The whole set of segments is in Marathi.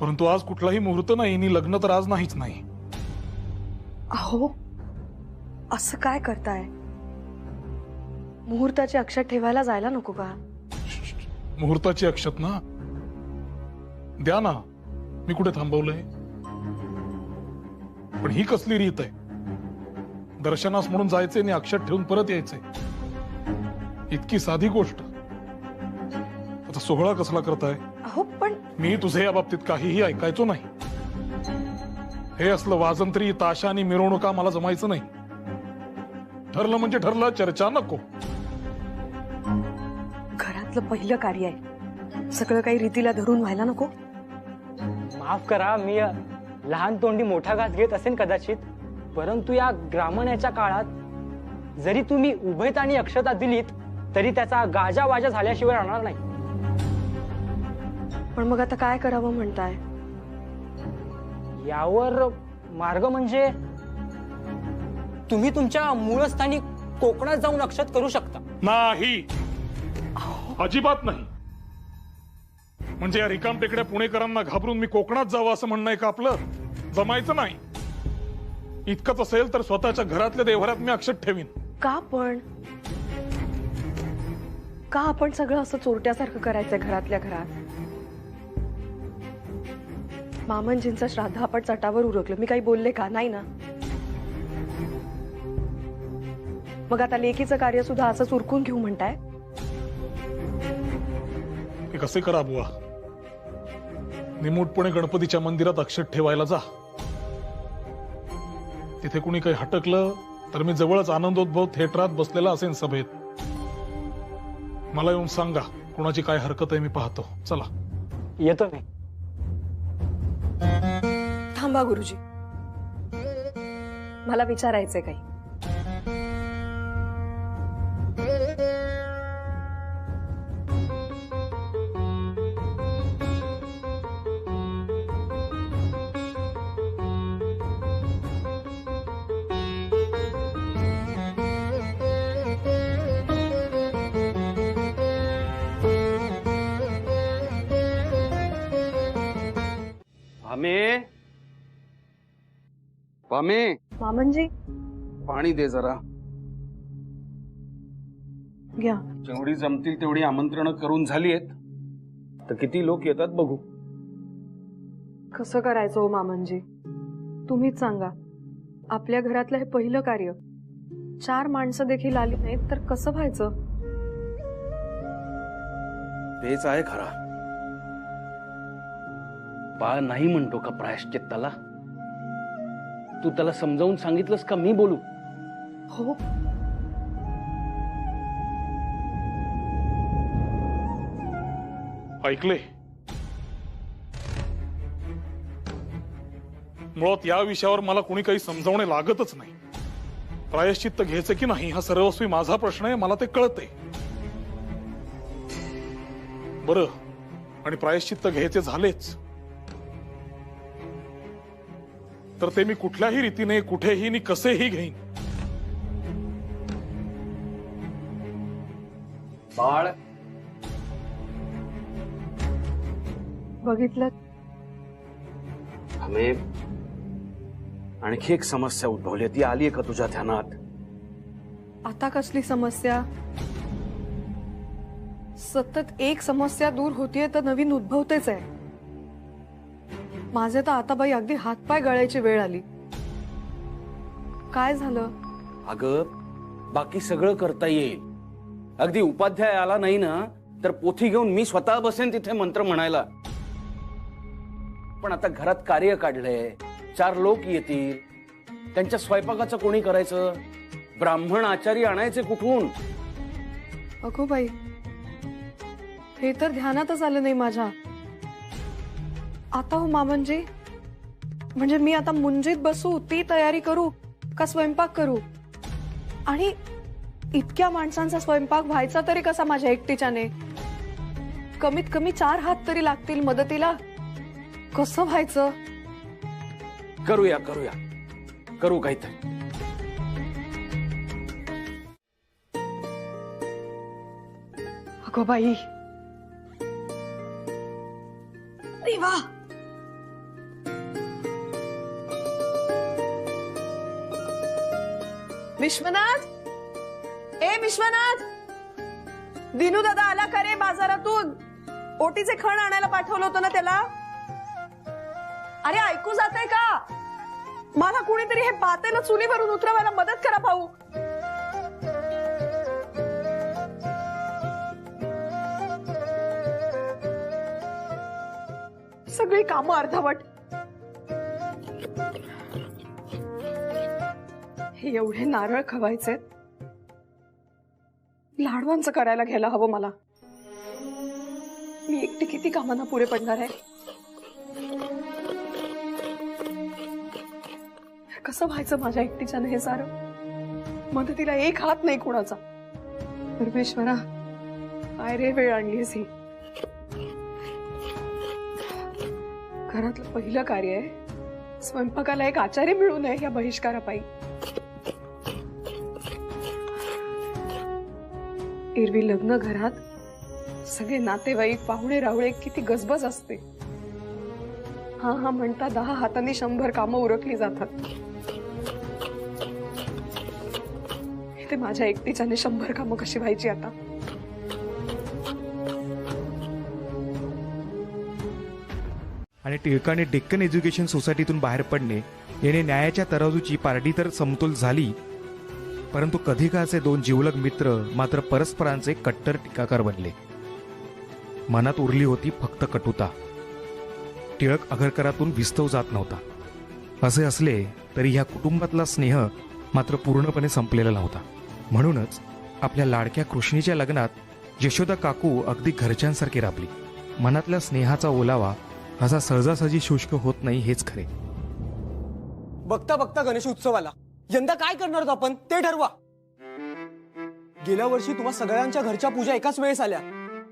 परंतु आज कुठलाही मुहूर्त नाही आणि लग्न तर आज नाहीच नाही. अहो असं काय करताय? मुहूर्ताची अक्षत ठेवायला जायला नको का? मुहूर्ताची अक्षत ना द्या ना, मी कुठे थांबवलंय? पण ही कसली रीत आहे? दर्शनास म्हणून जायचे आणि अक्षत ठेवून परत यायचे, इतकी साधी गोष्ट. आता सोहळा कसला करताय? अहो पण मी तुझे या बाबतीत काहीही ऐकायचो नाही. हे असलं वाजंत्री, ताशा आणि मिरवणुका मला जमायचं नाही. ठरलं म्हणजे ठरलं, चर्चा नको. घरातलं पहिलं कार्य आहे, सगळं काही रीतीला धरून व्हायला नको? माफ करा, मी लहान तोंडी मोठा घास घेत असेल कदाचित, परंतु या ग्रामण्याच्या काळात जरी तुम्ही उभयत आणि अक्षता दिलीत तरी त्याचा गाजा वाजा झाल्याशिवाय राहणार नाही. पण मग आता काय करावं म्हणताय? यावर मार्ग म्हणजे तुम्ही तुमच्या मूळस्थानी कोकणात जाऊन अक्षत करू शकता. नाही, अजिबात नाही. म्हणजे या रिकाम टेकड्या पुणेकरांना घाबरून मी कोकणात जावं असं म्हणणं आहे का आपलं? जमायचं नाही. इतकंच असेल तर स्वतःच्या घरातल्या देव्हाऱ्यात मी अक्षत ठेवीन. का पण? का आपण सगळं असं चोरट्यासारखं करायचंय घरातल्या घरात? मामनजींचं श्राद्ध आपण चटावर उरकलं, मी काही बोलले का? नाही ना. मग आता लेकीचं कार्य सुद्धा असं उरकून घेऊ म्हणताय? हे कसे करा बुवा, निमूटपणे गणपतीच्या मंदिरात अक्षत ठेवायला जा. तिथे कुणी काही हटकलं तर मी जवळच आनंदोद्भव थिएटरात बसलेला असेन सभेत. मला येऊन सांगा कुणाची काय हरकत आहे, मी पाहतो. चला येतो मी. थांबा गुरुजी, मला विचारायचंय काही. मामनजी पाणी दे जरा. घ्या. जेवढी जमतील तेवढी आमंत्रण करून झाली आहेत, तर किती लोक येतात बघू. कसं करायचं हो मामनजी, तुम्हीच सांगा. आपल्या घरातलं हे पहिलं कार्य, 4 माणसं देखील आली नाहीत तर कसं व्हायचं? तेच आहे खरा. बाळ नाही म्हणतो का प्रायश्चित्ताला? तू त्याला समजावून सांगितलंस का? मी बोलू? हो, ऐकले. मुळात या विषयावर मला कोणी काही समजावणे लागतच नाही. प्रायश्चित्त घ्यायचं की नाही हा सर्वस्वी माझा प्रश्न आहे, मला ते कळते. बरं, आणि प्रायश्चित्त घ्यायचे झालेच तर ते मी कुठल्याही रीतीने, कुठेही नि कसेही घेईन. बाळ, बघितलं? आम्ही आणखी एक समस्या उद्भवली, ती आली का तुझ्या ध्यानात? आता कसली समस्या? सतत एक समस्या दूर होतीये तर नवीन उद्भवतेच आहे. माझे तर आता बाई अगदी हातपाय गळायची वेळ आली. काय झालं? अगं, बाकी सगळं करता येईल. अगदी उपाध्याय आला नाही ना तर पोथी घेऊन मी स्वतः बसेन तिथे मंत्र म्हणायला. पण आता घरात कार्य काढलंय, 4 लोक येतील, त्यांच्या स्वयंपाकाचं कोणी करायचं? ब्राह्मण आचारी आणायचे कुठून? अगो बाई, हे तर ध्यानातच आलं नाही माझ्या. आता हो मामनजी, म्हणजे मी आता मुंजीत बसू, ती तयारी करू का स्वयंपाक करू? आणि इतक्या माणसांचा स्वयंपाक व्हायचा तरी कसा माझ्या एकटीच्याने? कमीत कमी 4 हात तरी लागतील मदतीला. कसं व्हायचं? करूया करू काहीतरी. अगो बाई, देवा, विश्वनाथ, ए विश्वनाथ, दिनू दादा आला का रे बाजारातून? ओटीचे खण आणायला पाठवलं होतं ना त्याला. अरे ऐकू जातंय का? मला कुणीतरी हे पातेलं चुलीवरून उतरवायला मदत करा भाऊ. सगळी कामं अर्धवट. हे एवढे नारळ खवायचे, लाडवांचं करायला घ्यायला हवं मला. मी एकटी किती कामांना पुरे पडणार आहे. कसं व्हायचं माझ्या एकटीच्यानं हे सारं? मदतीला एक हात नाही कुणाचा. परमेश्वरा, काय रे वेळ आणलीस ही. घरातलं पहिलं कार्य आहे. स्वयंपाकाला एक आचार्य मिळू नये या बहिष्कारापायी. एरवी लग्न घरात सगळे नातेवाईक, पाहुणे रावळे किती गजबज असते. हा हा म्हणता 10 हातांनी 100 कामं उरकली जातात. ते माझ्या एकटीच्याने 100 कामं कशी व्हायची आता? आणि टिळकाने डेक्कन एज्युकेशन सोसायटीतून बाहेर पडणे याने न्यायाच्या तराजूची पारडी तर समतोल झाली, परंतु कधी काळचे 2 जिवलग मित्र मात्र परस्परांचे कट्टर टीकाकार बनले. मनात उरली होती फक्त कटुता. टिळक आगरकरातून विस्तव जात नव्हता. असे असले तरी ह्या कुटुंबातला स्नेह मात्र पूर्णपणे संपलेला नव्हता. म्हणूनच आपल्या लाडक्या कृष्णीच्या लग्नात यशोदा काकू अगदी घरच्यांसारखी राबली. मनातल्या स्नेहाचा ओलावा असा सहजासहजी शुष्क होत नाही हेच खरे. बघता बघता गणेश उत्सव आला. यंदा काय करणार आहोत आपण ते ठरवा. गेल्या वर्षी तुम्हा सगळ्यांच्या घरच्या पूजा एकाच वेळेस आल्या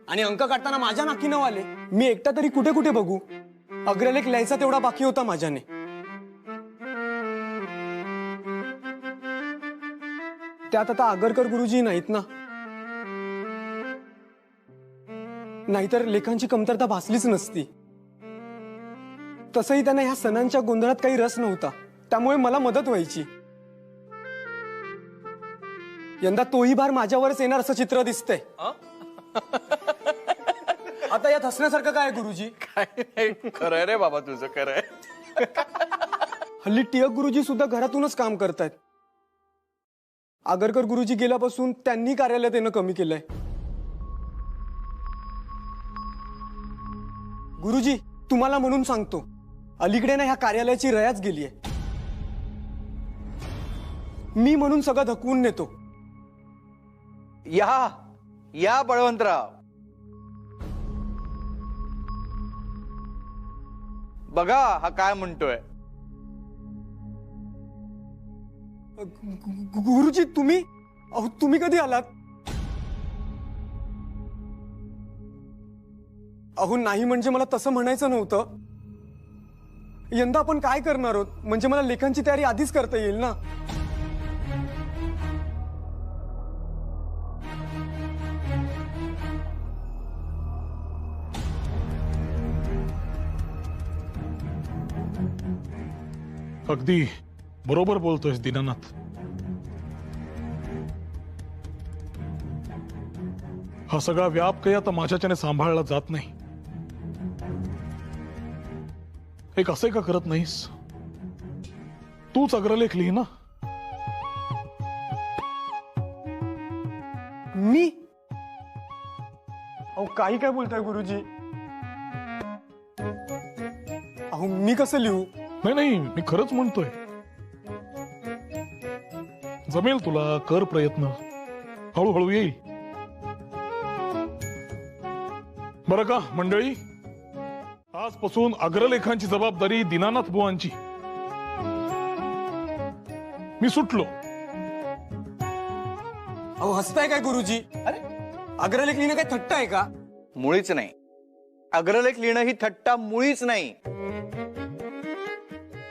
आणि अंक काढताना माझ्या नाकी नाव आले. मी एकटा तरी कुठे कुठे बघू. अग्रलेख लिहायचा तेवढा बाकी होता माझ्याने. त्यात आता आगरकर गुरुजी नाहीत ना. नाहीतर लेखांची कमतरता भासलीच नसती. तसंही त्यांना ह्या सणांच्या गोंधळात काही रस नव्हता, त्यामुळे मला मदत व्हायची. यंदा तोही भार माझ्यावरच येणार असं चित्र दिसतंय. आता यात हसण्यासारखं काय गुरुजी? खरंय रे बाबा, तुझं खरंय. हल्ली टिळक गुरुजी सुद्धा घरातूनच काम करतायत. आगरकर गुरुजी गेल्यापासून त्यांनी कार्यालयात येणं कमी केलंय. गुरुजी, तुम्हाला म्हणून सांगतो, अलीकडे ना ह्या कार्यालयाची रयाच गेलीय. मी म्हणून सगळं धकवून नेतो. या या बळवंतराव, बघा हा काय म्हणतोय. गुरुजी तुम्ही, अहो तुम्ही कधी आलात? अहो नाही म्हणजे मला तसं म्हणायचं नव्हतं. यंदा आपण काय करणार आहोत म्हणजे मला लेखांची तयारी आधीच करता येईल ना. अगदी बरोबर बोलतोयस दीनानाथ. हा सगळा व्याप काही आता माझ्याच्याने सांभाळला जात नाही. एक असे का करत नाहीस? तूच अग्रलेख लिही ना. मी? अहो काही काय बोलताय गुरुजी? अहो मी कसं लिहू? नाही नाही, मी खरंच म्हणतोय. जमेल तुला, कर प्रयत्न, हळूहळू येईल. बरं का मंडळी, आजपासून अग्रलेखांची जबाबदारी दीनानाथ बुवांची. मी सुटलो. अहो हसताय काय गुरुजी? अरे अग्रलेख लिहिणं काय थट्टा आहे का? मुळीच नाही. अग्रलेख लिहिणं ही थट्टा मुळीच नाही.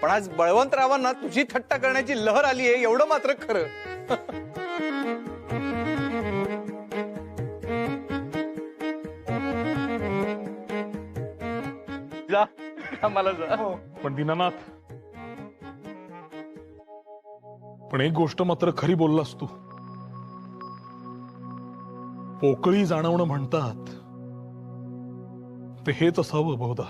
पण आज बळवंतरावांना तुझी थट्टा करण्याची लहर आली आहे एवढं मात्र खरं. कामाला जा. पण दीनानाथ, पण एक गोष्ट मात्र खरी बोललास तू. पोकळी जाणवणं म्हणतात ते हेच असावं बहुधा.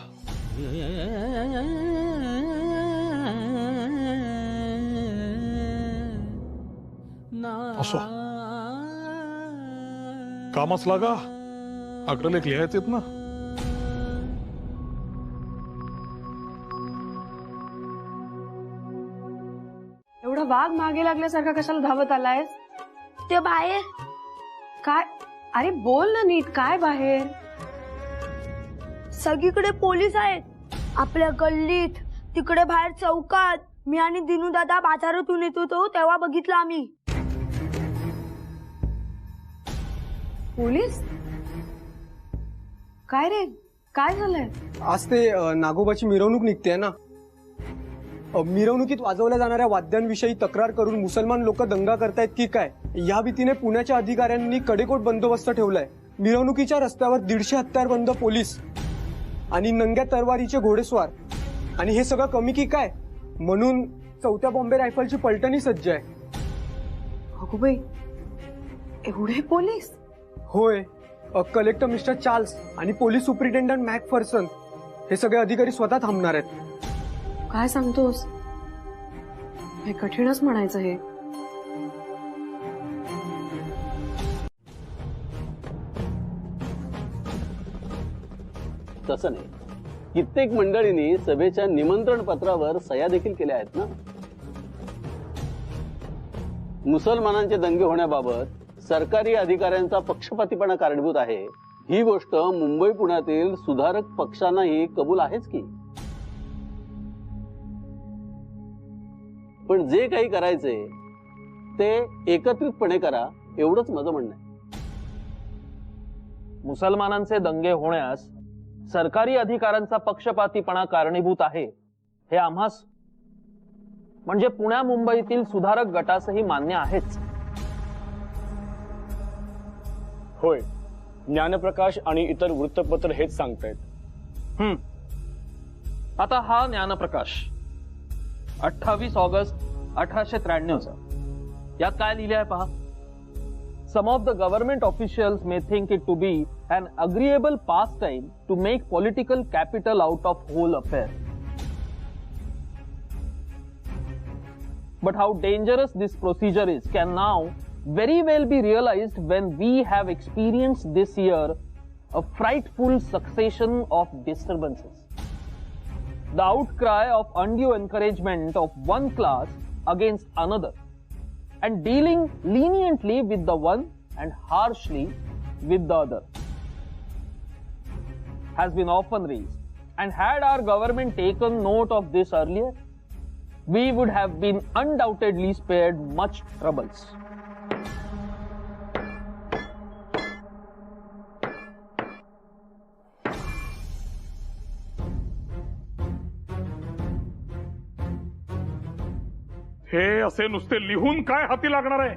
असो, कामच लागा. अग्रलेख लिहायचेत ना. एवढा वाघ मागे लागल्यासारखा कशाला धावत आलाय? ते बाहेर काय? अरे बोल ना नीट, काय बाहेर? सगळीकडे पोलीस आहेत. आपल्या गल्लीत, तिकडे बाहेर चौकात. मी आणि दिनू दादा बाजारातून येत होतो तेव्हा बघितलं आम्ही. पोलीस? काय रे, काय झालंय? आज ते नागोबाची मिरवणूक निघते ना. मिरवणुकीत वाजवल्या जाणाऱ्या वाद्यांविषयी तक्रार करून मुसलमान लोक दंगा करतायत की काय, या भीतीने पुण्याच्या अधिकाऱ्यांनी कडेकोट बंदोबस्त ठेवलाय. मिरवणुकीच्या रस्त्यावर 150 हत्यारबंद पोलीस आणि नंग्या तरवारीचे घोडेस्वार. आणि हे सगळं कमी की काय, म्हणून 4थ्या बॉम्बे रायफलची पलटणी सज्ज आहे. अगो बाई, एवढे पोलीस? होय. कलेक्टर मिस्टर चार्ल्स आणि पोलीस सुपरिटेंडंट मॅकफर्सन हे सगळे अधिकारी स्वतः थांबणार आहेत. काय सांगतोस? हे कठीणच म्हणायचं हे. तसं नाही, कित्येक मंडळींनी सभेच्या निमंत्रण पत्रावर सह्या देखील केल्या आहेत ना. मुसलमानांचे दंगे होण्याबाबत सरकारी अधिकाऱ्यांचा पक्षपातीपणा कारणीभूत आहे, ही गोष्ट मुंबई पुण्यातील सुधारक पक्षांनाही कबूल आहेच की. पण जे काही करायचे ते एकत्रितपणे करा, एवढंच माझं म्हणणं आहे. मुसलमानांचे दंगे होण्यास सरकारी अधिकाऱ्यांचा पक्षपातीपणा कारणीभूत आहे हे आम्हास म्हणजे पुण्या मुंबईतील सुधारक गटासही मान्य आहेच. होय, ज्ञानप्रकाश आणि इतर वृत्तपत्र हेच सांगतायत. आता हा ज्ञानप्रकाश 28 ऑगस्ट 1893 यात काय लिहिले आहे पहा. Some of the government officials may think it to be an agreeable pastime to make political capital out of whole affair. But how dangerous this procedure is can now very well be realized when we have experienced this year a frightful succession of disturbances. The outcry of undue encouragement of one class against another and dealing leniently with the one and harshly with the other has been often raised. And had our government taken note of this earlier, we would have been undoubtedly spared much troubles. हे असे नुसते लिहून काय हाती लागणार आहे?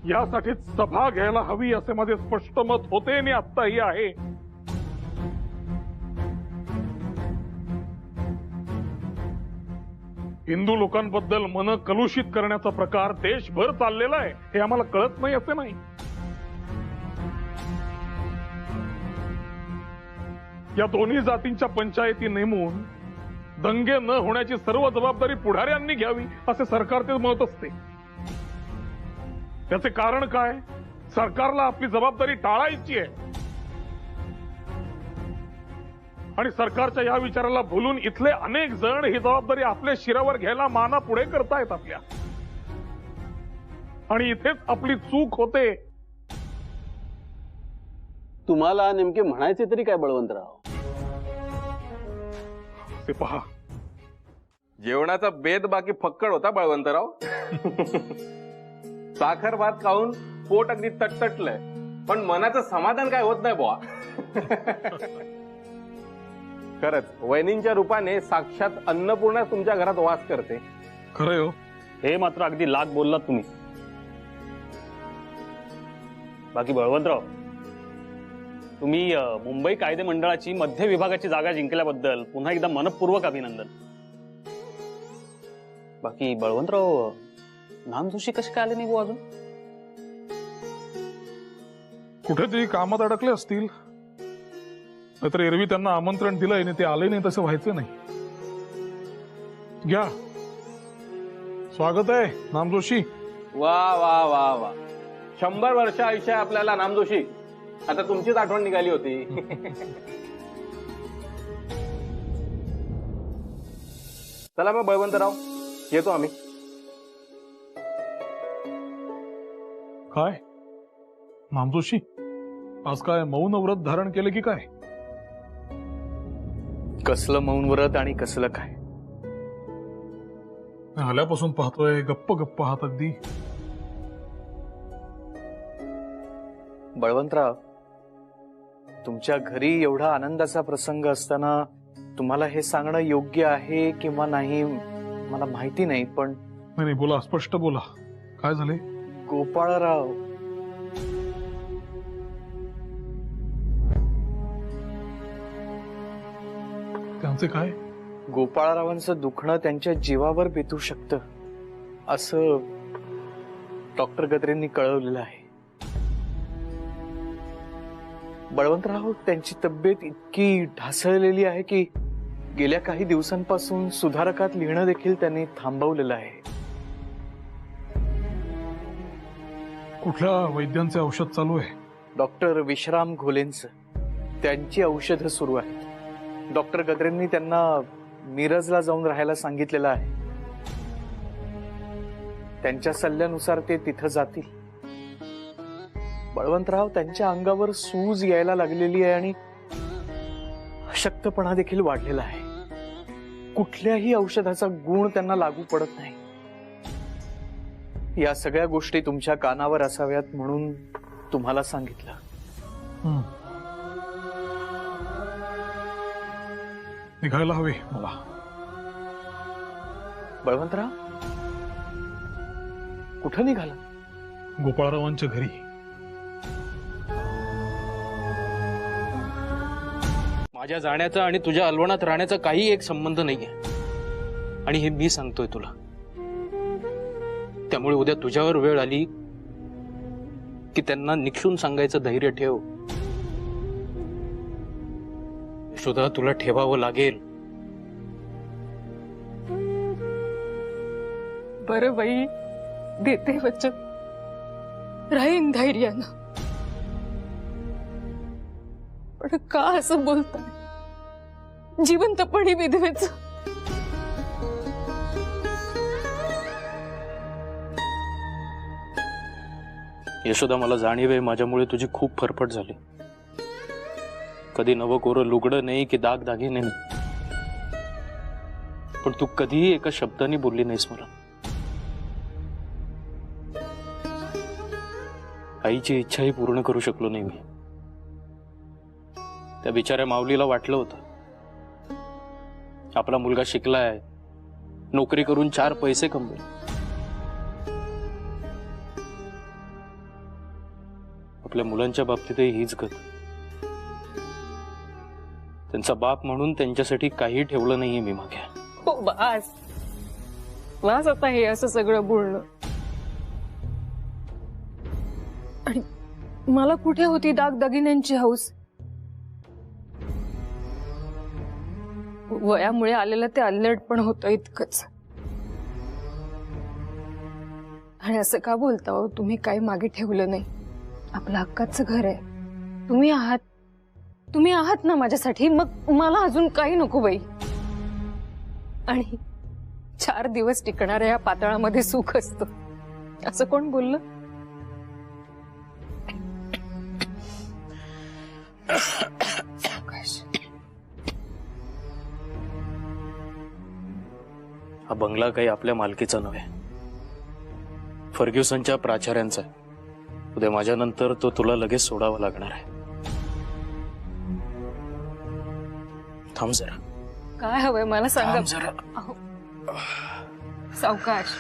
यासाठीच सभा घ्यायला हवी असे माझे स्पष्ट मत होते आणि आत्ताही आहे. हिंदू लोकांबद्दल मन कलुषित करण्याचा प्रकार देशभर चाललेला आहे हे आम्हाला कळत नाही असे नाही. या दोन्ही जातींच्या पंचायती नेमून दंगे न होण्याची सर्व जबाबदारी पुढाऱ्यांनी घ्यावी असे सरकारचे मत असते. त्याचे कारण काय? सरकारला आपली जबाबदारी टाळायची आहे आणि सरकारच्या या विचाराला भुलून इथले अनेक जण ही जबाबदारी आपल्या शिरावर घ्यायला माना पुढे करतायत आपल्या. आणि इथेच आपली चूक होते. तुम्हाला नेमके म्हणायचे तरी काय बळवंतराव? ते पहा, जेवणाचा बेद बाकी फक्कड होता बळवंतराव. साखर भात खाऊन पोट अगदी तटतटलंय, पण मनाचं समाधान काय होत नाही बुवा. खरंच वहिनींच्या रूपाने साक्षात अन्नपूर्णा तुमच्या घरात वास करते. खरंय हो. हे मात्र अगदी लाख बोललात तुम्ही. बाकी बळवंतराव, तुम्ही मुंबई कायदे मंडळाची मध्य विभागाची जागा जिंकल्याबद्दल पुन्हा एकदा मनपूर्वक अभिनंदन. बाकी बळवंतराव, नाम जोशी कसे काय आले नाही भाऊ अजून? कुठेतरी कामात अडकले असतील, नाहीतर एरवी त्यांना आमंत्रण दिलंय आणि ते आले नाही तसं व्हायचं नाही. घ्या, स्वागत आहे नाम जोशी. वा वा वा वा, 100 वर्ष आयुष्य आहे आपल्याला नाम जोशी. आता तुमचीच आठवण निघाली होती. चला मग बळवंतराव, येतो आम्ही. काय नाम जोशी, आज काय मौन व्रत धारण केलं की काय? कसलं मौन व्रत आणि कसलं काय? आल्यापासून पाहतोय गप्प गप्प आहात अगदी. बळवंतराव, तुमच्या घरी एवढा आनंदाचा प्रसंग असताना तुम्हाला हे सांगणं योग्य आहे किंवा नाही मला माहिती नाही, पण नाही बोला, स्पष्ट बोला, काय झाले? गोपाळराव, त्यांचे काय? गोपाळरावांचं दुखणं त्यांच्या जीवावर बेतू शकतं असं डॉक्टर गद्रेंनी कळवलेलं आहे. बळवंतराव, त्यांची तब्येत इतकी ढासळलेली आहे की गेल्या काही दिवसांपासून सुधारकात लिहिणं देखील त्यांनी थांबवलेलं आहे. कुठल्या वैद्यांचे औषध चालू आहे? डॉक्टर विश्राम घोलेंचं. त्यांची औषधं सुरू आहेत. डॉक्टर गद्रेंनी त्यांना मिरजला जाऊन राहायला सांगितलेलं आहे. त्यांच्या सल्ल्यानुसार ते तिथं जातील. बळवंतराव, त्यांच्या अंगावर सूज यायला लागलेली आहे आणि अशक्तपणा देखील वाढलेला आहे. कुठल्याही औषधाचा गुण त्यांना लागू पडत नाही. या सगळ्या गोष्टी तुमच्या कानावर असाव्यात म्हणून तुम्हाला सांगितलं. निघायला हवे मला. बळवंतराव, कुठं निघाला? गोपाळरावांच्या घरी. माझ्या जाण्याचा आणि तुझ्या अलवणात राहण्याचा काही एक संबंध नाहीये, आणि हे मी सांगतोय तुला. त्यामुळे उद्या तुझ्यावर वेळ आली की त्यांना निक्षून सांगायचं धैर्य ठेव. यशोदा, तुला ठेवावं लागेल. बरं बाई, देते वचन, राहीन धैर्यानं. पण का असं बोलताय जिवंतपणी विधवेच? यशोदा, मला जाणीव आहे माझ्यामुळे तुझी खूप फरफट झाली. कधी नवं कोरं लुगडं नाही की दागदागिने नाही, पण तू कधीही एका शब्दाने बोलली नाहीस मला. आईची इच्छाही पूर्ण करू शकलो नाही मी. त्या बिचाऱ्या माऊलीला वाटलं होतं आपला मुलगा शिकलाय, नोकरी करून 4 पैसे कमवेल. आपल्या मुलांच्या बाबतीतही हीच गत. त्यांचा बाप म्हणून त्यांच्यासाठी काही ठेवलं नाहीये मी मागे. हो बास, वास आता हे असं सगळं बोलणं. आणि मला कुठे होती दागदागिन्यांची हौस? वयामुळे आलेलं ते अल्लड पण होतं इतकंच. आणि असं का बोलता हो तुम्ही? काही मागे ठेवलं नाही. आपलं हक्काचं घर आहे. तुम्ही आहात ना माझ्यासाठी. मग मला अजून काही नको बाई. आणि 4 दिवस टिकणाऱ्या या पातळामध्ये सुख असतं असं कोण बोललं? हा बंगला काही आपल्या मालकीचा नव्हे, फर्ग्युसनच्या प्राचार्यांचा. उद्या माझ्यानंतर तो तुला लगेच सोडावा लागणार आहे. थांब जरा. काय हवंय मला सांगा. थांब जरा. अहो, सावकाश.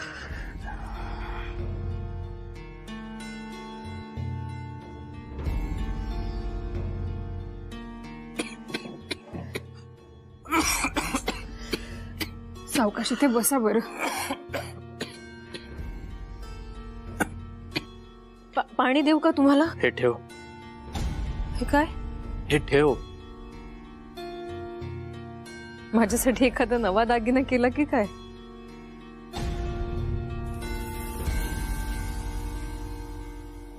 सावकाश इथे बसा बरं. पाणी देऊ का तुम्हाला? हे ठेव. हे काय? हे ठेव. माझ्यासाठी एखादा नवा दागिना केला की काय?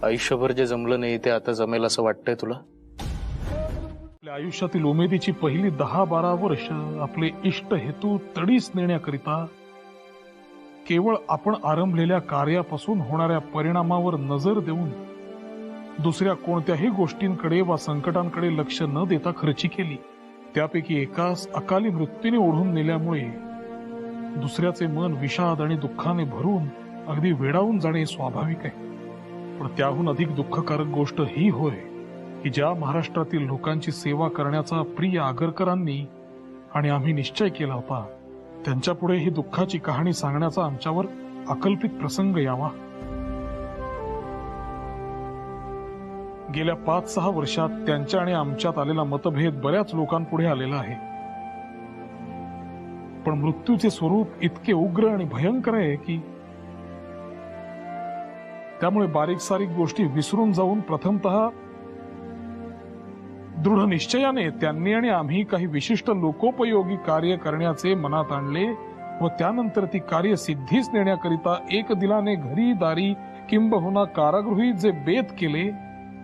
आयुष्यभर जे जमलं नाही ते आता जमेल असं वाटतंय तुला? आपल्या आयुष्यातील उमेदीची पहिली 10-12 वर्ष आपले इष्ट हेतू तडीस नेण्याकरिता केवळ आपण आरंभलेल्या कार्यापासून होणाऱ्या परिणामावर नजर देऊन दुसऱ्या कोणत्याही गोष्टींकडे वा संकटांकडे लक्ष न देता खर्ची केली. त्यापैकी एकास अकाली मृत्यूने ओढून नेल्यामुळे दुसऱ्याचे मन विषाद आणि दुःखाने भरून अगदी वेडावून जाणे स्वाभाविक आहे. पण त्याहून अधिक दुःखकारक गोष्ट ही होय की ज्या महाराष्ट्रातील लोकांची सेवा करण्याचा प्रिय आगरकरांनी आणि आम्ही निश्चय केला होता त्यांच्या पुढे ही दुःखाची कहाणी सांगण्याचा आमच्यावर अकल्पित प्रसंग यावा. गेल्या 5-6 वर्षात त्यांच्या आणि आमच्यात आलेला मतभेद बऱ्याच लोकांपुढे आलेला आहे. पण मृत्यूचे स्वरूप इतके उग्र आणि भयंकर आहे की त्यामुळे बारीक सारीक गोष्टी विसरून जाऊन प्रथमतः दृढ निश्चयाने त्यांनी आणि आम्ही काही विशिष्ट लोकोपयोगी कार्य करण्याचे मनात आणले व त्यानंतर ती कार्य सिद्धीस नेण्याकरिता एक दिलाने घरी दारी किंबहुना कारागृही जे बेत केले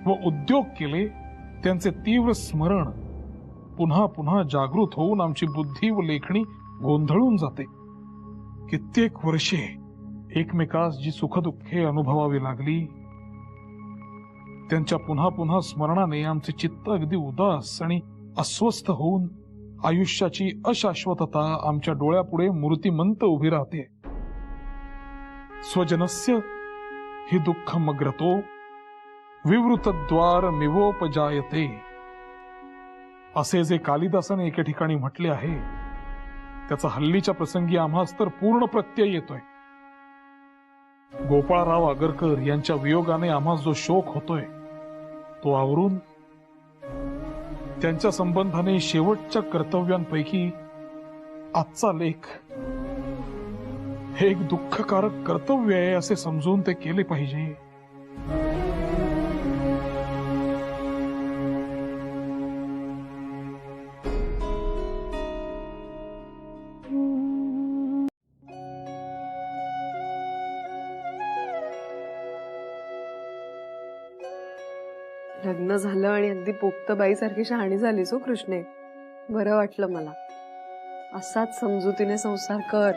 व उद्योग केले त्यांचे तीव्र स्मरण पुन्हा पुन्हा जागृत होऊन आमची बुद्धी व लेखणी गोंधळून जाते. कित्येक वर्षे एकमेकास जी सुखदुःखे अनुभवावी लागली त्यांच्या पुन्हा पुन्हा स्मरणाने आमचे चित्त अगदी उदास आणि अस्वस्थ होऊन आयुष्याची अशाश्वतता आमच्या डोळ्यापुढे मूर्तिमंत उभी राहते. स्वजनस्य हि दुःख मग्रतो विवृतद्वार मिवोपजायते असे जे कालिदासाने एके ठिकाणी म्हटले आहे त्याचा हल्लीच्या प्रसंगी आम्हास तर पूर्ण प्रत्यय येतोय. गोपाळराव आगरकर यांच्या वियोगाने आम्हास जो शोक होतोय तो आवरून त्यांच्या संबंधाने शेवटच्या कर्तव्यांपैकी आजचा लेख हे एक दुःखकारक कर्तव्य आहे असे समजून ते केले पाहिजे. लग्न झालं आणि अगदी पोक्त बाईसारखी शहाणी झालीस हो कृष्णे. बरं वाटलं मला. असाच समजुतीने संसार कर.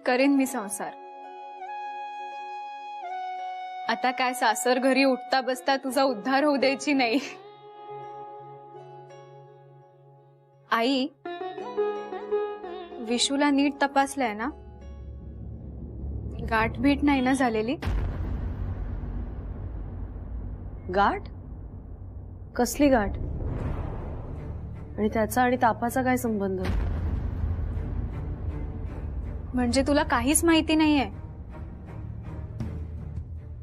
करेन मी संसार. आता काय सासर घरी उठता बसता तुझा उद्धार होऊ द्यायची नाही. आई, विशूला नीट तपासलंय ना? गाठभीट नाही ना झालेली? गाठ? कसली गाठ? आणि त्याचा आणि तापाचा काय संबंध? म्हणजे तुला काहीच माहिती नाहीये?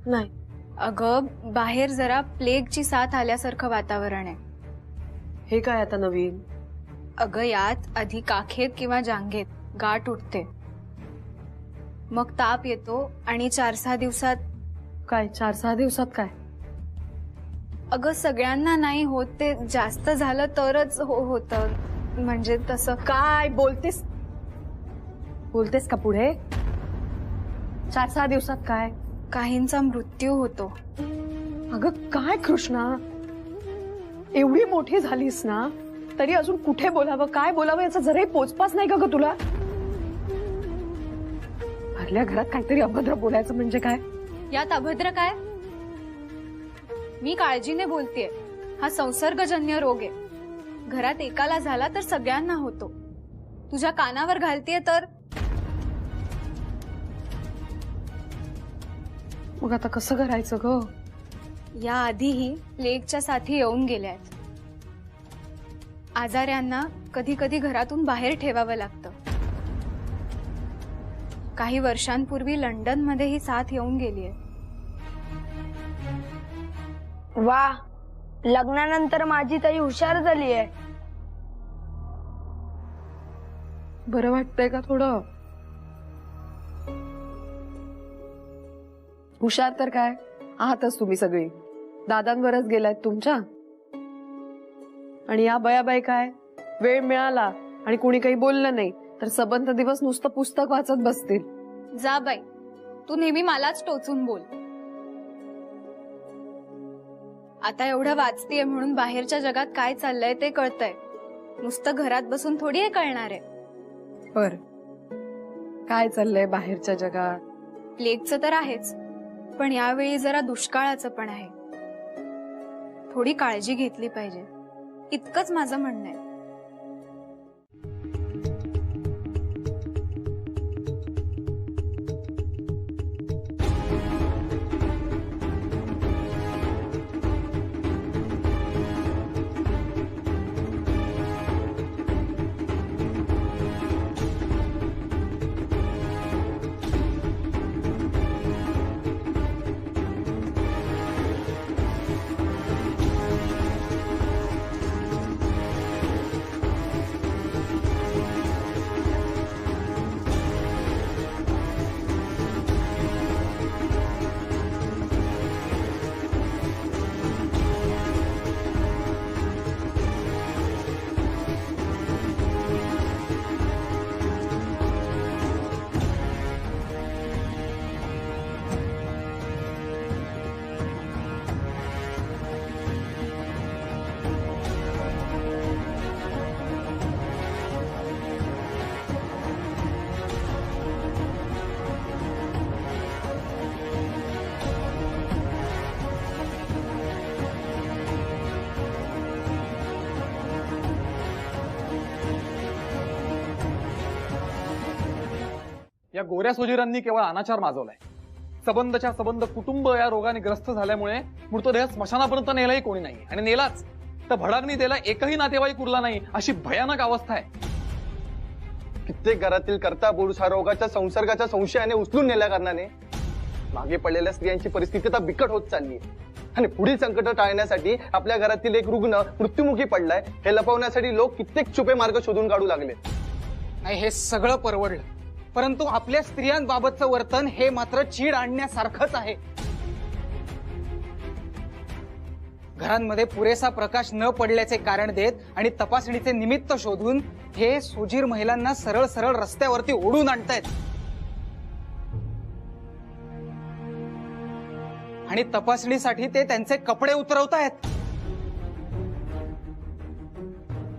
नाही. अगं, बाहेर जरा प्लेगची साथ आल्यासारखं वातावरण आहे. हे काय आता नवीन? अगं, यात आधी काखेत किंवा जांघेत गाठ उठते, मग ताप येतो आणि 4-6 दिवसात. काय 4-6 दिवसात काय? अगं, सगळ्यांना नाही होत, ते जास्त झालं तरच होतं. म्हणजे तसं. काय बोलतेस? बोलतेस का पुढे? 4-6 दिवसात काय? काहींचा मृत्यू होतो. अगं काय कृष्णा, एवढी मोठी झालीस ना तरी अजून कुठे बोलावं काय बोलावं याचा जराही पोचपास नाही का ग तुला? भरल्या घरात काहीतरी अभद्र बोलायचं म्हणजे काय? यात अभद्र काय? मी काळजीने बोलतेय. हा संसर्गजन्य रोग आहे. घरात एकाला झाला तर सगळ्यांना होतो. तुझ्या कानावर घालतेय तर. मग आता कसं करायचं ग? या आधीही प्लेगच्या साथी येऊन गेल्यात. आजाऱ्यांना कधी कधी घरातून बाहेर ठेवावं लागतं. काही वर्षांपूर्वी लंडन मध्ये ही साथ येऊन गेलीये. वा, लग्नानंतर माझी ताई हुशार झाली आहे. बरं वाटतंय का थोडं? हुशार तर काय आहातच तुम्ही सगळी, दादांवरच गेलायत तुमच्या. आणि या बयाबाई काय, वेळ मिळाला आणि कोणी काही बोललं नाही तर सबंध दिवस नुसतं पुस्तक वाचत बसतील. जा बाई, तू नेहमी मलाच टोचून बोल. आता एवढं वाचतीये म्हणून बाहेरच्या जगात काय चाललंय ते कळतंय. नुसतं घरात बसून थोडी हे कळणार आहे. बर, काय चाललंय बाहेरच्या जगात? प्लेगचं तर आहेच, पण यावेळी जरा दुष्काळाचं पण आहे. थोडी काळजी घेतली पाहिजे, इतकंच माझं म्हणणं आहे. या गोऱ्या सोजिरांनी केवळ अनाचार माजवलाय. सबंधच्या सबंध कुटुंब या रोगाने ग्रस्त झाल्यामुळे मृतदेह स्मशानापर्यंत नेलाही कोणी नाही, आणि नेलाच तर भडागणी द्यायला एकही नातेवाईक उरला नाही, अशी भयानक अवस्था आहे. कित्येक घरातील कर्ता पुरुष हा रोगाच्या संसर्गाच्या संशयाने उचलून नेल्या कारणाने मागे पडलेल्या स्त्रियांची परिस्थिती आता बिकट होत चालली आहे. आणि पुढील संकट टाळण्यासाठी आपल्या घरातील एक रुग्ण मृत्युमुखी पडलाय हे लपवण्यासाठी लोक कित्येक छुपे मार्ग शोधून काढू लागले. नाही, हे सगळं परवडलं, परंतु आपल्या स्त्रियांबाबतचं वर्तन हे मात्र चीड आणण्यासारखंच आहे. घरांमध्ये पुरेसा प्रकाश न पडल्याचे कारण देत आणि तपासणीचे निमित्त शोधून हे सोजीर महिलांना सरळ सरळ रस्त्यावरती ओढून आणतायत. आणि तपासणीसाठी ते त्यांचे कपडे उतरवतायत.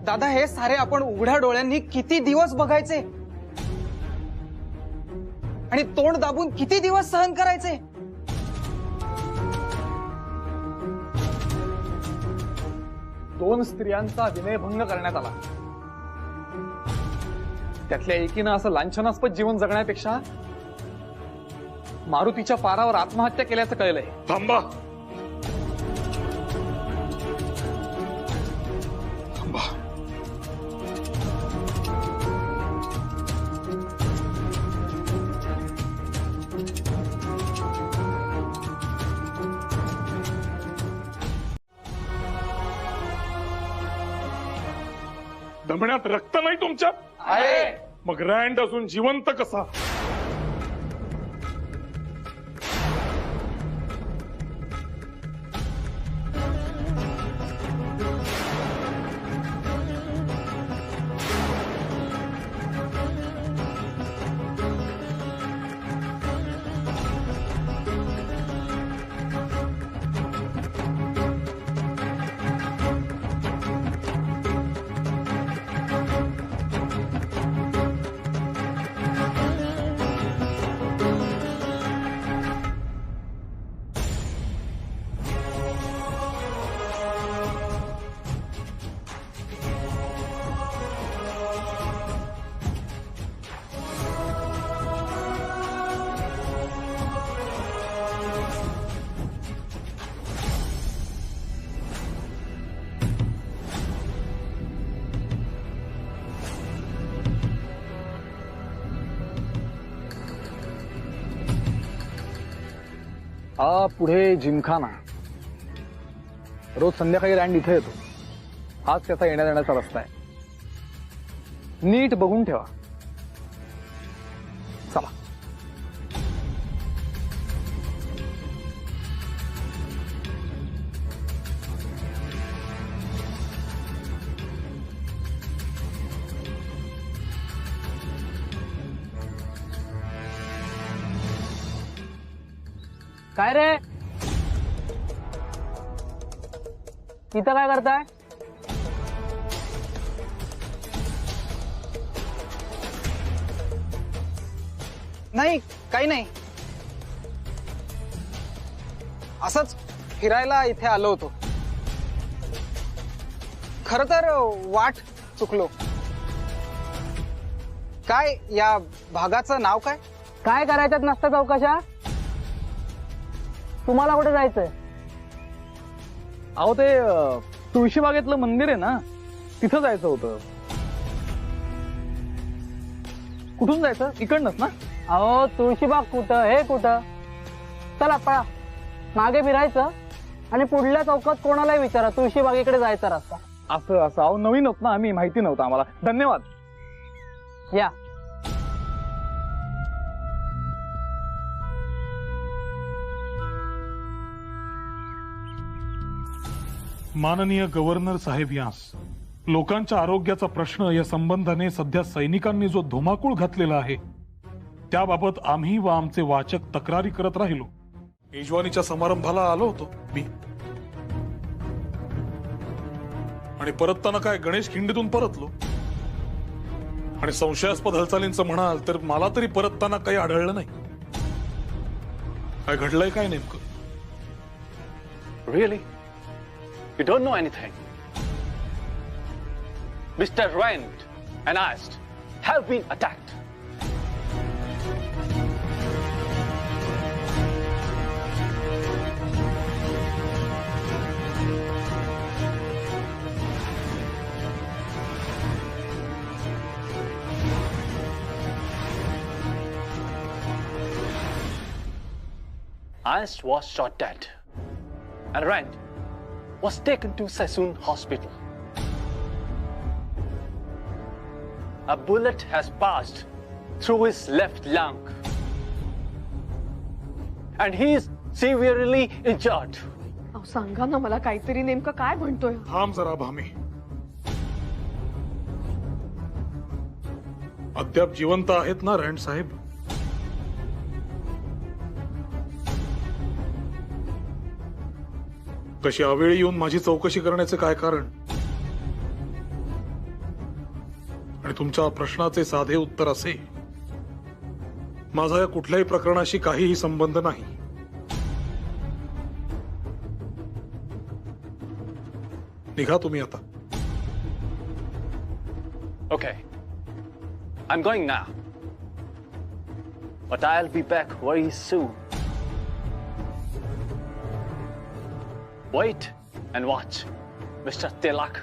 दादा, हे सारे आपण उघड्या डोळ्यांनी किती दिवस बघायचे आणि तोंड दाबून किती दिवस सहन करायचे? दोन स्त्रियांचा विनयभंग करण्यात आला, त्यातल्या एकीनं असं लांछनास्पद जीवन जगण्यापेक्षा मारुतीच्या पारावर आत्महत्या केल्याचं कळलंय. थांबा थांबा, दमण्यात रक्त नाही तुमच्यात? आहे. मग रँड असून जिवंत कसा? हा पुढे जिमखाना, रोज संध्याकाळी रँड इथे येतो. हाच त्याचा येण्या जाण्याचा रस्ता आहे. नीट बघून ठेवा, काय रे इथं काय करताय? नाही काही नाही, असंच फिरायला इथे आलो होतो. खर तर वाट चुकलो. काय या भागाचं नाव काय? काय करायच्यात नसतं चौकशा? तुम्हाला कुठे जायचंय? अहो ते तुळशीबागेतलं मंदिर आहे ना, तिथं जायचं होतं. कुठून जायचं? इकडनंच ना? अहो तुळशीबाग कुठं, हे कुठं? चला पळा, मागे फिरायचं आणि पुढल्या चौकात कोणालाही विचारा, तुळशीबागेकडे जायचा रस्ता. असं असं अहो नवीन होत ना आम्ही, माहिती नव्हतं आम्हाला. धन्यवाद. या. माननीय गव्हर्नर साहेब यांस, लोकांच्या आरोग्याचा प्रश्न या संबंधाने सध्या सैनिकांनी जो धुमाकूळ घातलेला आहे त्याबाबत आम्ही व आमचे वाचक तक्रारी करत राहिलो. मेजवानीच्या समारंभाला आलो होतो मी, आणि परतताना काय गणेश खिंडीतून परतलो. आणि संशयास्पद हालचालींचं म्हणाल तर मला तरी परतताना काही आढळलं नाही. काय घडलंय काय नेमकं? Really? You don't know anything? Mr. Rand and Ast have been attacked. Ast was shot dead, and Rand was taken to Sassoon Hospital. A bullet has passed through his left lung, and he is severely injured. अहो सांगा ना मला, काहीतरी नेमकं काय म्हणतोय? थांब जरा भामे. अद्याप जिवंत आहेत ना रँड साहेब? तशी अवेळी येऊन माझी चौकशी करण्याचे काय कारण? आणि तुमच्या प्रश्नाचे साधे उत्तर असे, माझा या कुठल्याही प्रकरणाशी काहीही संबंध नाही. निघा तुम्ही आता. Okay, I'm going now, but I'll be back very soon. Wait and watch, Mr. Tilak.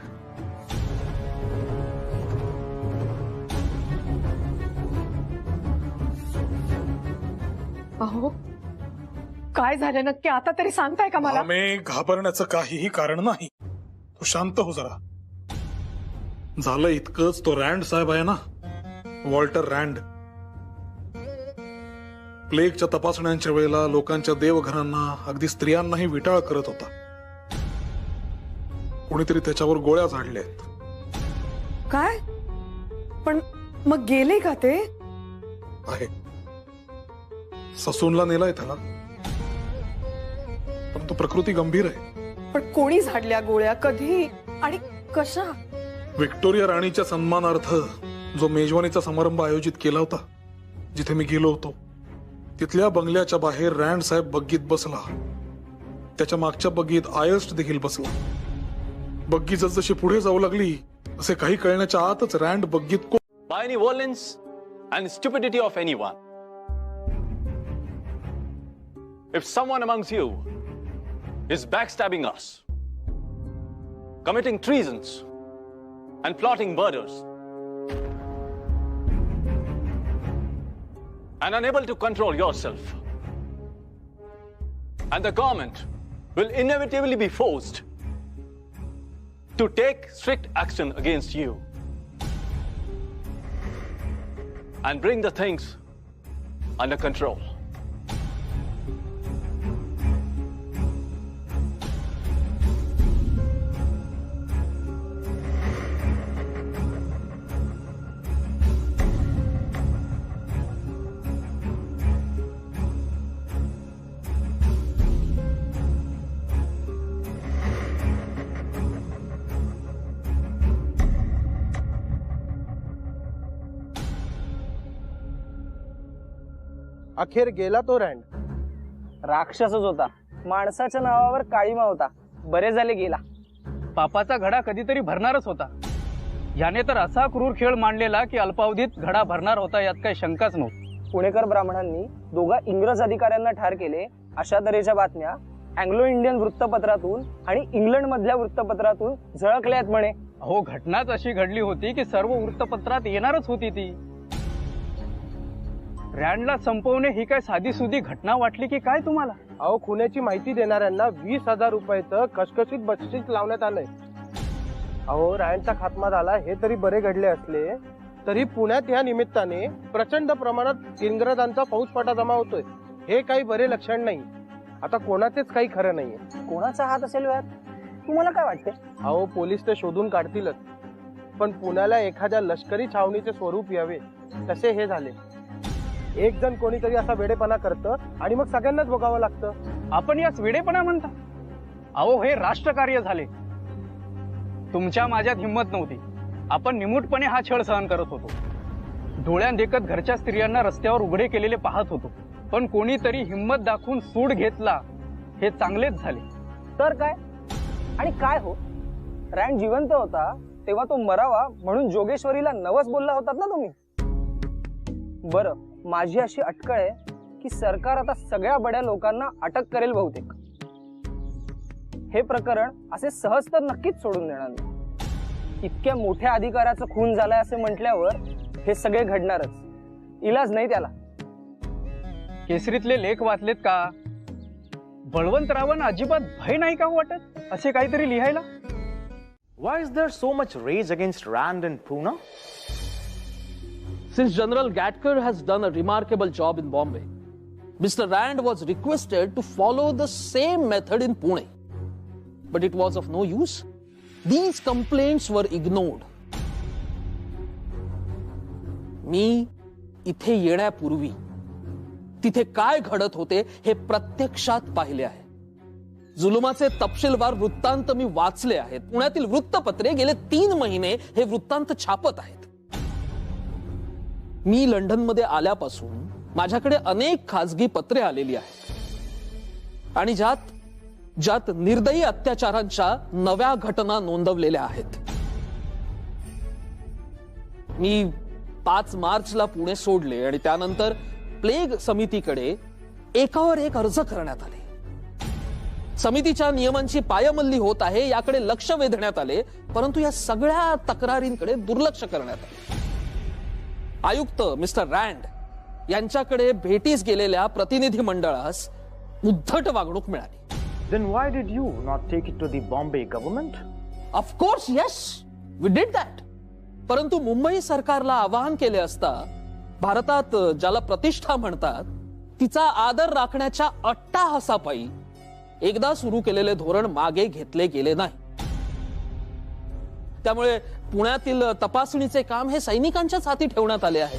अहो काय झालं नक्की, आता तरी सांगताय का मला? आम्ही घाबरण्याचं काहीही कारण नाही. तू शांत हो जरा. झालं इतकंच, तो रँड साहेब आहे ना, वॉल्टर रँड, प्लेगच्या तपासण्यांच्या वेळेला लोकांच्या देवघरांना, अगदी स्त्रियांनाही विटाळ करत होता. कोणीतरी त्याच्यावर गोळ्या झाडल्या आहेत. काय? पण मग गेले का ते? आहे, ससूनला नेलाय त्याला, परंतु प्रकृती गंभीर आहे. पण कोणी झाडल्या गोळ्या, कधी आणि कशा? व्हिक्टोरिया राणीच्या सन्मानार्थ जो मेजवानीचा समारंभ आयोजित केला होता, जिथे मी गेलो होतो, तिथल्या बंगल्याच्या बाहेर रँड साहेब बग्गीत बसला. त्याच्या मागच्या बग्गीत आयस्ट देखील बसला. बग्गी जसजशी पुढे जाऊ लागली असे काही कळण्याच्या आतच रँड बग्गीत By any violence and stupidity of anyone, if someone amongst you is backstabbing us, committing treasons, and plotting murders, and unable to control yourself, and the government will inevitably be forced to take strict action against you and bring the things under control. अखेर गेला तो रँड. राक्षसच होता, माणसाच्या नावावर काळीमा होता. बरे झाले गेला. पापाचा घडा कधीतरी भरणारच होता. याने तर असा क्रूर खेळ मांडलेला की अल्पावधीत घडा भरणार होता यात काही शंकाच नव्हती. पुणेकर ब्राह्मणांनी दोघा इंग्रज अधिकाऱ्यांना ठार केले अशा तऱ्हेच्या बातम्या अँग्लो इंडियन वृत्तपत्रातून आणि इंग्लंड मधल्या वृत्तपत्रातून झळकल्यात म्हणे. अहो, घटनाच अशी घडली होती की सर्व वृत्तपत्रात येणारच होती ती. रँडला संपवणे ही काय साधी सुधी घटना वाटली की काय तुम्हाला? अहो, खुन्याची माहिती देणाऱ्यांना 20,000 रुपयाचं कशकशीत बक्षीस लावण्यात आलंय. अहो, रँडचा खात्मा झाला हे तरी बरे घडले असले तरी पुण्यात या निमित्ताने प्रचंड प्रमाणात इंग्रजांचा फौजफाटा जमा होतोय हे काही बरे लक्षण नाही. आता कोणाचेच काही खरं नाहीये. कोणाचा हात असेल यात? तुम्हाला काय वाटते? अहो, पोलीस ते शोधून काढतीलच, पण पुण्याला एखाद्या लष्करी छावणीचे स्वरूप यावे तसे हे झाले. एक जण कोणीतरी असा वेडेपणा करतं आणि मग सगळ्यांनाच भोगावं लागतं. आपण याच वेडेपणा म्हणता? अहो, हे राष्ट्रकार्य झाले. तुमच्या माझ्यात हिंमत नव्हती. आपण निमूटपणे हा छळ सहन करत होतो. डोळ्यात देखत घरच्या स्त्रियांना रस्त्यावर उघडे केलेले पाहत होतो. पण कोणीतरी हिंमत दाखवून सूड घेतला, हे चांगलेच झाले. तर काय? आणि काय हो, रँड जिवंत होता तेव्हा तो मरावा म्हणून जोगेश्वरीला नवस बोलला होतात ना तुम्ही. बरं, माझी अशी अटकळ आहे की सरकार आता सगळ्या बड्या लोकांना अटक करेल बहुतेक. हे प्रकरण असे सहज तर नक्कीच सोडून देणार नाही. इतक्या मोठ्या अधिकाऱ्याचा खून झालाय असे म्हटल्यावर हे सगळे घडणारच. इलाज नाही त्याला. केसरीतले लेख वाचलेत का? बळवंतरावांना अजिबात भय नाही का वाटत असे काहीतरी लिहायला? Why is there so much rage against Rand and Pune? Since General Gatkar has done a remarkable job in Bombay, Mr. Rand was requested to follow the same method in Pune. But it was of no use. These complaints were ignored. मी इथे येण्यापूर्वी तिथे काय घडत होते हे प्रत्यक्षात पाहिले आहे. जुलुमाचे तपशीलवार वृत्तांत मी वाचले आहेत. पुण्यातील वृत्तपत्रे गेले 3 महिने हे वृत्तांत छापत आहेत. मी लंडनमध्ये आल्यापासून माझ्याकडे अनेक खासगी पत्रे आलेली आहेत आणि ज्यात निर्दयी अत्याचारांच्या नव्या घटना नोंदवलेल्या आहेत. मी 5 मार्चला पुणे सोडले आणि त्यानंतर प्लेग समितीकडे एकावर एक अर्ज करण्यात आले. समितीच्या नियमांची पायमल्ली होत आहे याकडे लक्ष वेधण्यात आले, परंतु या सगळ्या तक्रारींकडे दुर्लक्ष करण्यात आले. आयुक्त मिस्टर रँड यांच्याकडे भेटीस गेलेल्या प्रतिनिधी मंडळास उद्धट वागणूक मिळाली. Then why did you not take it to the Bombay government? Of course, yes, we did that. परंतु मुंबई सरकारला आवाहन केले असता भारतात ज्याला प्रतिष्ठा म्हणतात तिचा आदर राखण्याच्या अट्टाहासापायी एकदा सुरू केलेले धोरण मागे घेतले गेले नाही. त्यामुळे पुण्यातील तपासणीचे काम हे सैनिकांच्याच हाती ठेवण्यात आले आहे.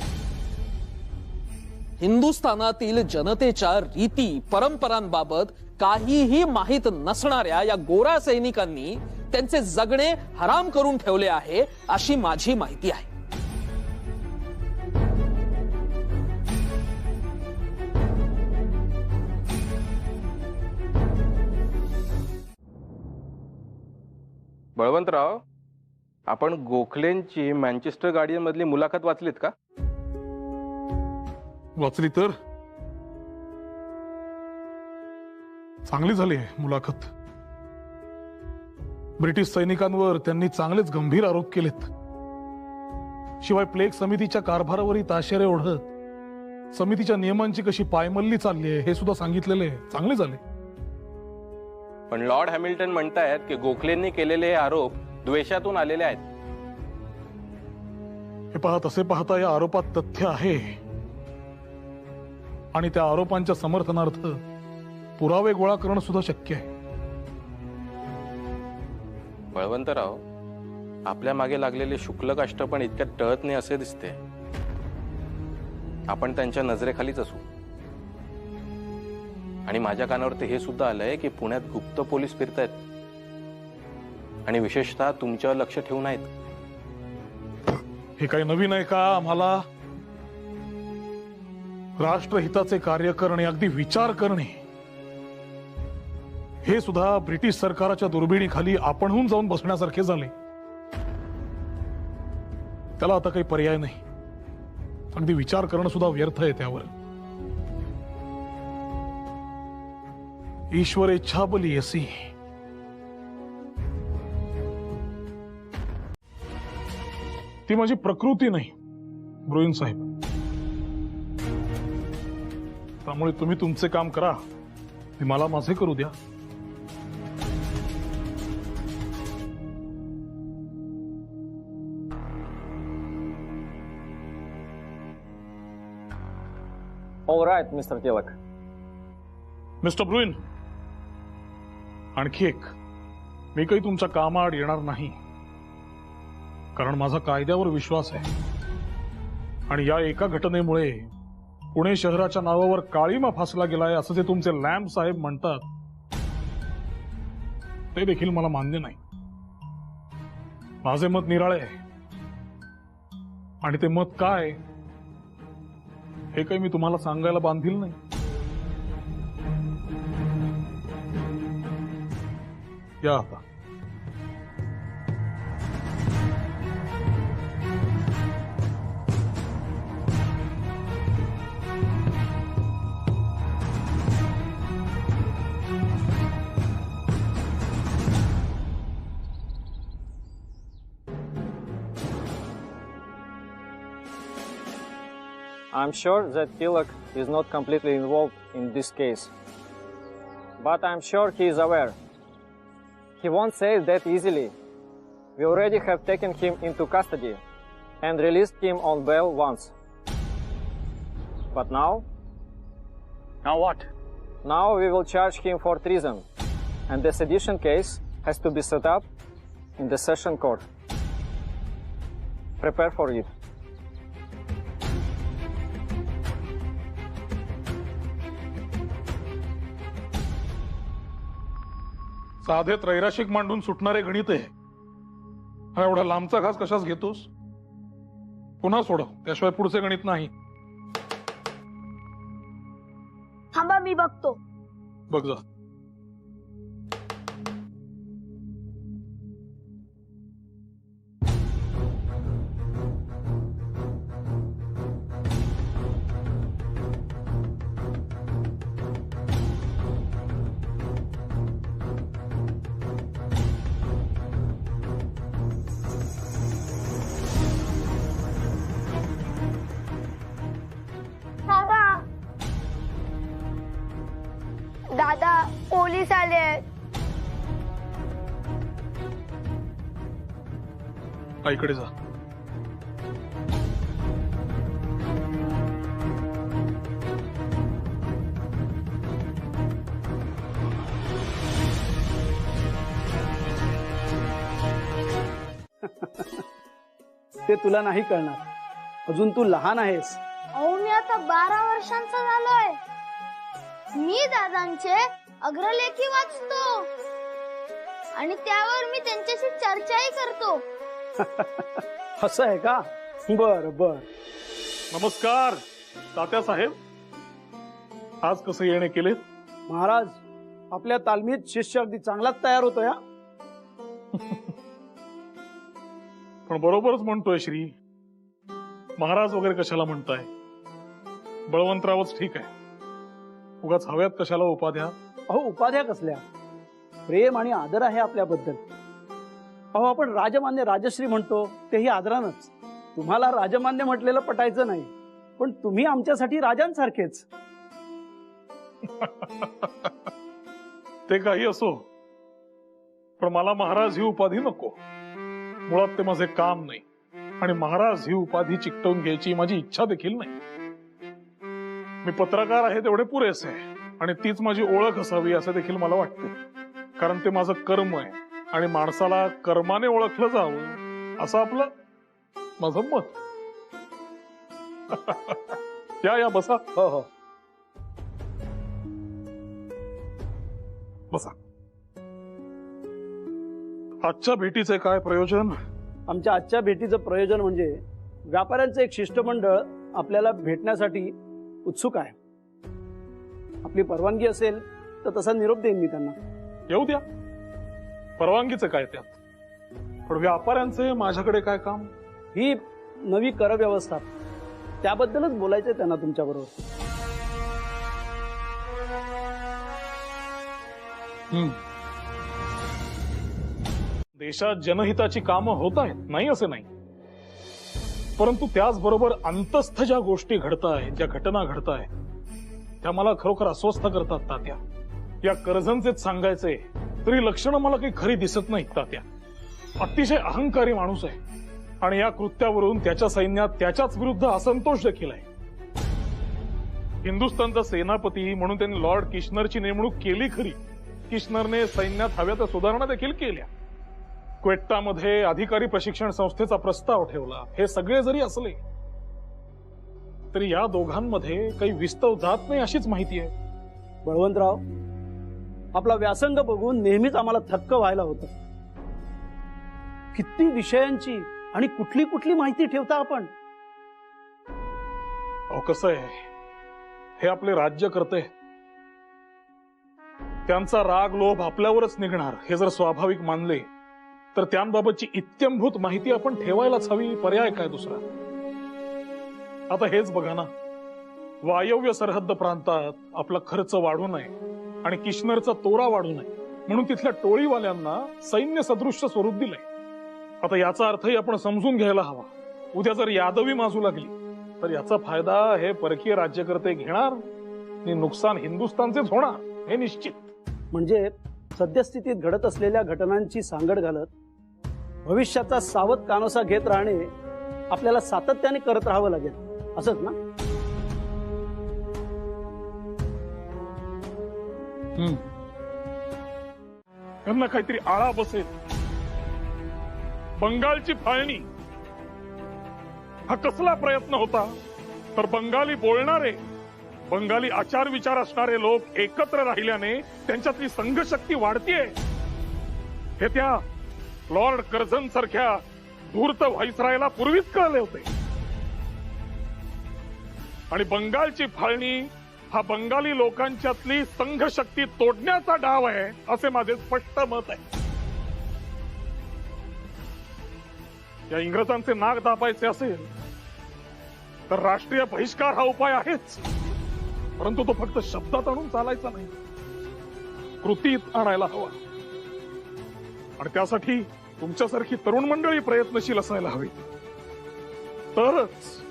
हिंदुस्थानातील जनतेच्या रीती परंपरांबाबत काहीही माहीत नसणाऱ्या या गोरा सैनिकांनी त्यांचे जगणे हराम करून ठेवले आहे अशी माझी माहिती आहे. बळवंतराव, आपण गोखलेंची मँचेस्टर गार्डियन मधली मुलाखत वाचलीत का? वाचली तर चांगली झाली मुलाखत. ब्रिटिश सैनिकांवर त्यांनी चांगलेच गंभीर आरोप केलेत. शिवाय प्लेग समितीच्या कारभारावरही ताशेरे ओढत समितीच्या नियमांची कशी पायमल्ली चालली आहे हे सुद्धा सांगितलेले चांगले झाले. पण लॉर्ड हॅमिल्टन म्हणतायत की गोखलेंनी केलेले हे आरोप द्वेषातून आलेले आहेत. हे पहा, तसे पाहता या आरोपात तथ्य आहे आणि त्या आरोपांच्या समर्थनार्थ पुरावे गोळा करणं सुद्धा शक्य आहे. बळवंतराव, आपल्या मागे लागलेले शुक्ल काष्ट पण इतक्यात टळत नाही असे दिसते. आपण त्यांच्या नजरेखालीच असू. आणि माझ्या कानावर हे सुद्धा आलंय की पुण्यात गुप्त पोलीस फिरतायत आणि विशेषतः तुमच्यावर लक्ष ठेवून आहेत. हे काही नवीन आहे का आम्हाला? राष्ट्रहिताचे कार्य करणे, अगदी विचार करणे, हे सुद्धा ब्रिटिश सरकाराच्या दुर्बिणीखाली आपणहून जाऊन बसण्यासारखे झाले. त्याला आता काही पर्याय नाही. अगदी विचार करणं सुद्धा व्यर्थ आहे त्यावर. ईश्वर इच्छा बली असी. ती माझी प्रकृती नाही ब्रुईन साहेब. त्यामुळे तुम्ही तुमचे काम करा, ते मला माझे करू द्या. All right, Mr. Tilak. Mister Bruin, आणखी एक, मी काही तुमच्या कामाआड येणार नाही, कारण माझा कायद्यावर विश्वास आहे. आणि या एका घटनेमुळे पुणे शहराच्या नावावर काळीमा फासला गेलाय असं जे तुमचे लॅम्प साहेब म्हणतात, ते देखील मला मान्य नाही. माझे मत निराळे आहे. आणि ते मत काय हे काही मी तुम्हाला सांगायला बांधील नाही. या आता. I'm sure that Tilak is not completely involved in this case. But I'm sure he is aware. He won't say it that easily. We already have taken him into custody and released him on bail once. But now? Now what? Now we will charge him for treason. And the sedition case has to be set up in the session court. Prepare for it. साधे त्रैराशिक मांडून सुटणारे गणित आहे. हा एवढा लांबचा घास कशाच घेतोस? पुन्हा सोडव, त्याशिवाय पुढचे गणित नाही. थांबा, मी बघतो. बघ जा. दादा, पोलीस आले आहेत. आईकडे जा. ते तुला नाही कळणार, अजून तू लहान आहेस. अहो, मी आता 12 वर्षांचा झालोय. मी दादांचे अग्रलेखी वाचतो आणि त्यावर मी त्यांच्याशी चर्चाही करतो. असं आहे का? बर बर. नमस्कार तात्या साहेब. आज कसे येणे केले? महाराज, आपल्या तालमीत शिष्य अगदी चांगलाच तयार होतो. या पण बरोबरच म्हणतोय श्री. महाराज वगैरे कशाला म्हणताय? बळवंतरावच ठीक आहे. उगाच हव्यात कशाला उपाध्या? अहो, उपाध्या कसल्या? प्रेम आणि आदर आहे आपल्याबद्दल. अहो, आपण राजमान्य राजश्री म्हणतो तेही आदरानच. तुम्हाला राजमान्य म्हटलेलं पटायचं नाही, पण तुम्ही आमच्यासाठी राजांसारखेच. ते काही असो, पण मला महाराज ही उपाधी नको. मुळात ते माझे काम नाही, आणि महाराज ही उपाधी चिकटवून घ्यायची माझी इच्छा देखील नाही. मी पत्रकार आहे तेवढे पुरेसे आहे, आणि तीच माझी ओळख असावी असं देखील मला वाटते. कारण ते माझं कर्म आहे, आणि माणसाला कर्माने ओळखलं जावं असं आपलं माझं मत. या बसा. हो हो, बसा. आजच्या भेटीचे काय प्रयोजन? आमच्या आजच्या भेटीचं प्रयोजन म्हणजे व्यापाऱ्यांचं एक शिष्टमंडळ आपल्याला भेटण्यासाठी उत्सुक आहे. आपली परवानगी असेल तर तसा निरोप देईन मी त्यांना. येऊ द्या, परवानगीचं काय त्यात. पण व्यापाऱ्यांचे माझ्याकडे काय काम? ही नवी कर व्यवस्था, त्याबद्दलच बोलायचंय त्यांना तुमच्या बरोबर. देशात जनहिताची कामं होत आहेत, नाही असे नाही. परंतु त्याचबरोबर अंतस्थ ज्या गोष्टी घडत आहेत, ज्या घटना घडत आहेत, त्या मला खरोखर अस्वस्थ करतात तात्या. या कर्जंचेच सांगायचे तरी लक्षणं मला काही खरी दिसत नाहीत तात्या. अतिशय अहंकारी माणूस आहे आणि या कृत्यावरून त्याच्या सैन्यात त्याच्याच विरुद्ध असंतोष देखील आहे. हिंदुस्थानचा सेनापती म्हणून त्यांनी लॉर्ड किशनरची नेमणूक केली खरी. किशनरने सैन्यात हव्या त्या सुधारणा देखील केल्या. क्वेट्टामध्ये अधिकारी प्रशिक्षण संस्थेचा प्रस्ताव ठेवला. हे सगळे जरी असले तरी या दोघांमध्ये काही विस्तव जात नाही अशीच माहिती आहे. बळवंतराव, आपला व्यासंग बघून नेहमीच आम्हाला थक्क व्हायला होतं. किती विषयांची आणि कुठली कुठली माहिती ठेवता आपण. अहो, कसं आहे, हे आपले राज्यकर्ते, त्यांचा राग लोभ आपल्यावरच निघणार हे जर स्वाभाविक मानले तर त्यांबाबतची इत्यंभूत माहिती आपण ठेवायलाच हवी. पर्याय काय दुसरा? आता हेच बघा ना, वायव्य सरहद्द प्रांतात आपला खर्च वाढू नये आणि किशनरचा तोरा वाढू नये म्हणून तिथल्या टोळीवाल्यांना सैन्य सदृश्य स्वरूप दिलंय. आता याचा अर्थही आपण समजून घ्यायला हवा. उद्या जर यादवी माजू लागली तर याचा फायदा हे परकीय राज्यकर्ते घेणार आणि नुकसान हिंदुस्थानचेच होणार हे निश्चित. म्हणजे सद्यस्थितीत घडत असलेल्या घटनांची सांगड घालत भविष्याचा सावध कानोसा घेत राहणे आपल्याला सातत्याने करत राहावं लागेल, असंच ना? त्यांना काहीतरी आळा बसेल. बंगालची फाळणी हा कसला प्रयत्न होता? तर बंगाली बोलणारे, बंगाली आचार विचार असणारे लोक एकत्र राहिल्याने त्यांच्यातली संघशक्ती वाढतीये. हे त्या लॉर्ड कर्झन सारख्या धूर्त व्हाईसरायला पूर्वीच कळले होते. आणि बंगालची फाळणी हा बंगाली लोकांच्यातली संघशक्ती तोडण्याचा डाव आहे असे माझे स्पष्ट मत आहे. या इंग्रजांचे नाक दाबायचे असेल तर राष्ट्रीय बहिष्कार हा उपाय आहेच. परंतु तो फक्त शब्दात आणून चालायचा नाही, कृतीत आणायला हवा. आणि त्यासाठी तुमच्यासारखी तरुण मंडळी प्रयत्नशील असायला हवी. तरच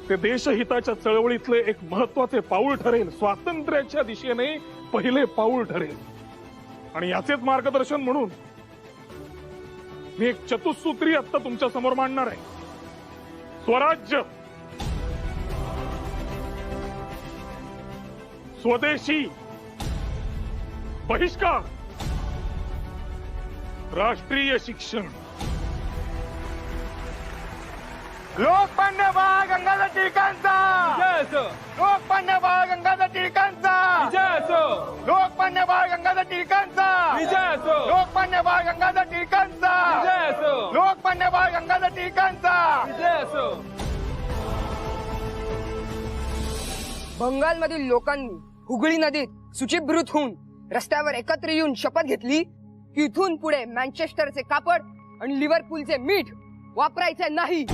ते देशहिताच्या चळवळीतले एक महत्वाचे पाऊल ठरेल, स्वातंत्र्याच्या दिशेने पहिले पाऊल ठरेल. आणि याचेच मार्गदर्शन म्हणून मी एक चतुसूत्री आता तुमच्या समोर मांडणार आहे. स्वराज्य, स्वदेशी, बहिष्कार, राष्ट्रीय शिक्षण. लोकमान्य बाळ गंगाधर टिळकांचा, लोकमान्य बाळ गंगाधर टिळकांचा, लोकमान्य बाळ गंगाधर टिळकांचा, लोकमान्य बाळ गंगाधर टिळकांचा, लोकमान्य बाळ गंगाधर टिळकांचा. बंगालमधील लोकांनी हुगळी नदीत शुचिभृत होऊन रस्त्यावर एकत्र येऊन शपथ घेतली की इथून पुढे मँचेस्टरचे कापड आणि लिव्हरपूलचे मीठ वापरायचे नाही.